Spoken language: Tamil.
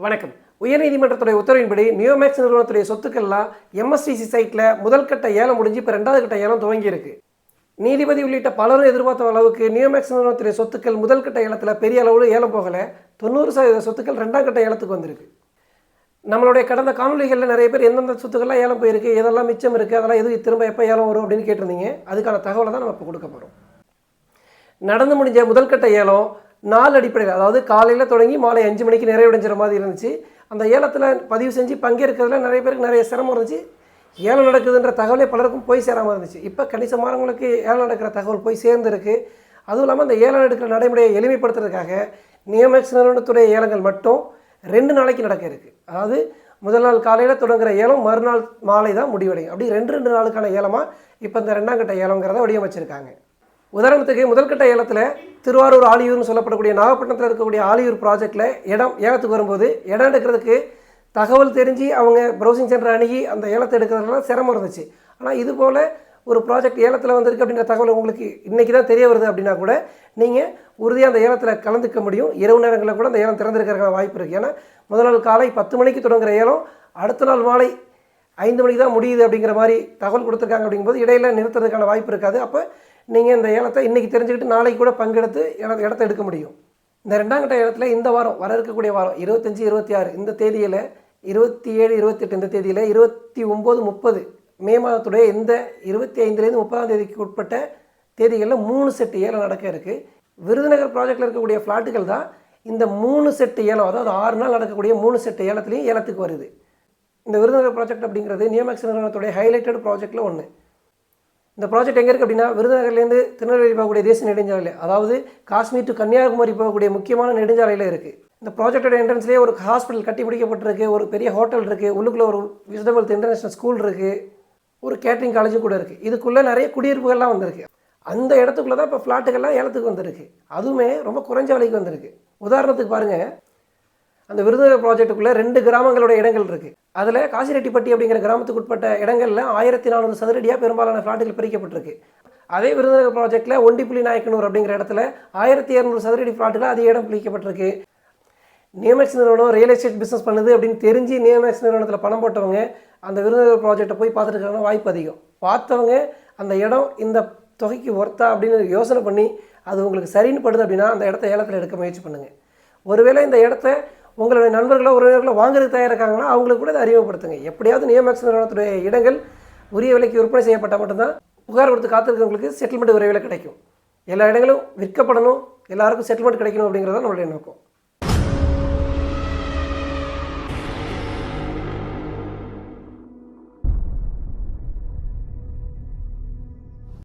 வணக்கம். உயர்நீதிமன்றத்துடைய உத்தரவின்படி நியோமேக்ஸ் நிறுவனத்துடைய சொத்துக்கள்லாம் எம்எஸ்டிசி சைட்டில் முதல் கட்ட ஏலம் முடிஞ்சு இப்போ ரெண்டாவது கட்ட ஏலம் துவங்கியிருக்கு. நீதிபதி உள்ளிட்ட பலரும் எதிர்பார்த்த அளவுக்கு நியோமேக்ஸ் நிறுவனத்துடைய சொத்துக்கள் முதல் கட்ட ஏலத்தில் பெரிய அளவில் ஏலம் போகலை. 90% சொத்துக்கள் ரெண்டாம் கட்ட ஏலத்துக்கு வந்திருக்கு. நம்மளுடைய கடந்த காணொலிகளில் நிறைய பேர் எந்தெந்த சொத்துக்கள்லாம் ஏலம் போயிருக்கு, எதெல்லாம் மிச்சம் இருக்குது, அதெல்லாம் எதுவும் திரும்ப எப்போ ஏலம் வரும் அப்படின்னு கேட்டிருந்தீங்க. அதுக்கான தகவலை தான் நம்ம இப்போ கொடுக்க போகிறோம். நடந்து முடிஞ்ச முதல் கட்ட ஏலம் நாள் அடிப்படையில், அதாவது காலையில் தொடங்கி மாலை 5 மணிக்கு நிறைவடைஞ்சிற மாதிரி இருந்துச்சு. அந்த ஏலத்தில் பதிவு செஞ்சு பங்கேற்கிறதுல நிறைய பேருக்கு நிறைய சிரமம் இருந்துச்சு. ஏலம் நடக்குதுன்ற தகவலே பலருக்கும் போய் சேராமல் இருந்துச்சு. இப்போ கணிசமானவங்களுக்கு ஏலம் நடக்கிற தகவல் போய் சேர்ந்துருக்கு. அதுவும் இல்லாமல் அந்த ஏலம் எடுக்கிற நடைமுறையை எளிமைப்படுத்துறதுக்காக நியோமேக்ஸ் நிறுவனத்துடைய ஏலங்கள் மட்டும் 2 நாளைக்கு நடக்க இருக்குது. அதாவது முதல் நாள் காலையில் தொடங்குகிற ஏலம் மறுநாள் மாலை தான் முடிவடையும். அப்படி 2 நாளுக்கான ஏலமாக இப்போ இந்த 2ஆம் கட்ட ஏலங்கிறத வடிவமைச்சிருக்காங்க. உதாரணத்துக்கு முதல் கட்ட ஏலத்தில் திருவாரூர் ஆலியூர்னு சொல்லப்படக்கூடிய நாகப்பட்டினத்தில் இருக்கக்கூடிய ஆலியூர் ப்ராஜெக்டில் இடம் ஏலத்துக்கு வரும்போது இடம் எடுக்கிறதுக்கு தகவல் தெரிஞ்சு அவங்க ப்ரௌசிங் சென்டர் அணுகி அந்த ஏலத்தை எடுக்கிறதுலாம் சிரமம் இருந்துச்சு. ஆனால் இது போல் ஒரு ப்ராஜெக்ட் ஏலத்தில் வந்திருக்கு அப்படின்ற தகவல் உங்களுக்கு இன்றைக்கி தான் தெரிய வருது அப்படின்னா கூட நீங்கள் உறுதியாக அந்த ஏலத்தில் கலந்துக்க முடியும். இரவு நேரங்களில் கூட அந்த ஏலம் திறந்திருக்கிறதுக்கான வாய்ப்பு இருக்குது. ஏன்னா முதல் நாள் காலை 10 மணிக்கு தொடங்குகிற ஏலம் அடுத்த நாள் மாலை 5 மணிக்கு தான் முடியுது அப்படிங்கிற மாதிரி தகவல் கொடுத்துருக்காங்க. அப்படிங்கும்போது இடையில் நிறுத்துறதுக்கான வாய்ப்பு இருக்காது. அப்போ நீங்கள் இந்த ஏலத்தை இன்றைக்கி தெரிஞ்சுக்கிட்டு நாளைக்கு கூட பங்கெடுத்து இடத்த எடுக்க முடியும். இந்த 2ஆம் கட்ட ஏலத்தில் இந்த வாரம் வர இருக்கக்கூடிய வாரம் 25, 26 இந்த தேதியில், 27, 28 இந்த தேதியில், 29, 30 மே மாதத்துடைய இந்த 25லேருந்து 30ஆம் தேதிக்கு உட்பட்ட தேதிகளில் 3 செட்டு ஏலம் நடக்க இருக்குது. விருதுநகர் ப்ராஜெக்டில் இருக்கக்கூடிய ஃப்ளாட்டுகள் தான் இந்த 3 செட்டு ஏலம், அதாவது 6 நாள் நடக்கக்கூடிய 3 செட்டு ஏலத்துலேயும் ஏலத்துக்கு வருது. இந்த விருதுநகர் ப்ராஜெக்ட் அப்படிங்கிறது நியோமேக்ஸ் நிறுவனத்துடைய ஹைலைட்டட் ப்ராஜெக்டில் ஒன்று. இந்த ப்ராஜெக்ட் எங்கே இருக்குது அப்படின்னா, விருதுநகர்லேருந்து திருநெல்வேலி போகக்கூடிய தேசிய நெடுஞ்சாலையில், அதாவது காஷ்மீர் டு கன்னியாகுமரி போகக்கூடிய முக்கியமான நெடுஞ்சாலையில் இருக்குது. இந்த ப்ராஜெக்டோட என்ட்ரன்ஸ்லேயே ஒரு ஹாஸ்பிட்டல் கட்டி முடிக்கப்பட்டிருக்கு, ஒரு பெரிய ஹோட்டல் இருக்குது, உள்ளுக்குள்ளே ஒரு விஸ்டம் ஹெல்த் இன்டர்நேஷனல் ஸ்கூல் இருக்குது, ஒரு கேட்ரிங் காலேஜும் கூட இருக்குது. இதுக்குள்ளே நிறைய குடியிருப்புகள்லாம் வந்திருக்கு. அந்த இடத்துக்குள்ளே தான் இப்போ ஃப்ளாட்டுகள்லாம் ஏலத்துக்கு வந்திருக்கு. அதுவுமே ரொம்ப குறைஞ்ச விலைக்கு வந்திருக்கு. உதாரணத்துக்கு பாருங்கள், அந்த விருதுநகர் ப்ராஜெக்ட்டுக்குள்ளே 2 கிராமங்களோட இடங்கள் இருக்குது. அதில் காசிரெட்டிப்பட்டி அப்படிங்கிற கிராமத்துக்கு உட்பட்ட இடங்களில் 1400 சதுரடியாக பெரும்பாலான ஃப்ளாட்டுகள் பிரிக்கப்பட்டிருக்கு. அதே விருதுநகர் ப்ராஜெக்டில் ஒண்டிப்புலி நாயக்கனூர் அப்படிங்கிற இடத்துல 1200 சதுரடி ஃப்ளாட்டில் அதிக இடம் பிரிக்கப்பட்டிருக்கு. நியோமேக்ஸ் நிறுவனம் ரியல் எஸ்டேட் பிஸ்னஸ் பண்ணுது அப்படின்னு தெரிஞ்சு நியோமேக்ஸ் நிறுவனத்தில் பணம் போட்டவங்க அந்த விருதுநகர் ப்ராஜெக்டை போய் பார்த்துட்டு இருக்காங்க வாய்ப்பு அதிகம். பார்த்தவங்க அந்த இடம் இந்த தொகைக்கு ஒர்த்தா அப்படின்னு யோசனை பண்ணி அது உங்களுக்கு சரின்னு படுது அப்படின்னா அந்த இடத்த ஏலத்தில் எடுக்க முயற்சி பண்ணுங்கள். ஒருவேளை இந்த இடத்த உங்களுடைய நண்பர்களோ உறவினர்களோ வாங்குறதுக்கு தயாராக இருக்காங்கன்னா அவங்களுக்கு கூட இதை அறிமுகப்படுத்துங்க. எப்படியாவது நியோமேக்ஸ் நிறுவனத்துடைய இடங்கள் உரிய விலைக்கு விற்பனை செய்யப்பட்டால் மட்டும்தான் புகார் கொடுத்து காத்திருக்கிறவங்களுக்கு செட்டில்மெண்ட் விரைவில் கிடைக்கும். எல்லா இடங்களும் விற்கப்படணும், எல்லாருக்கும் செட்டில்மெண்ட் கிடைக்கணும் அப்படிங்கிறத நம்மளுடைய நோக்கம்.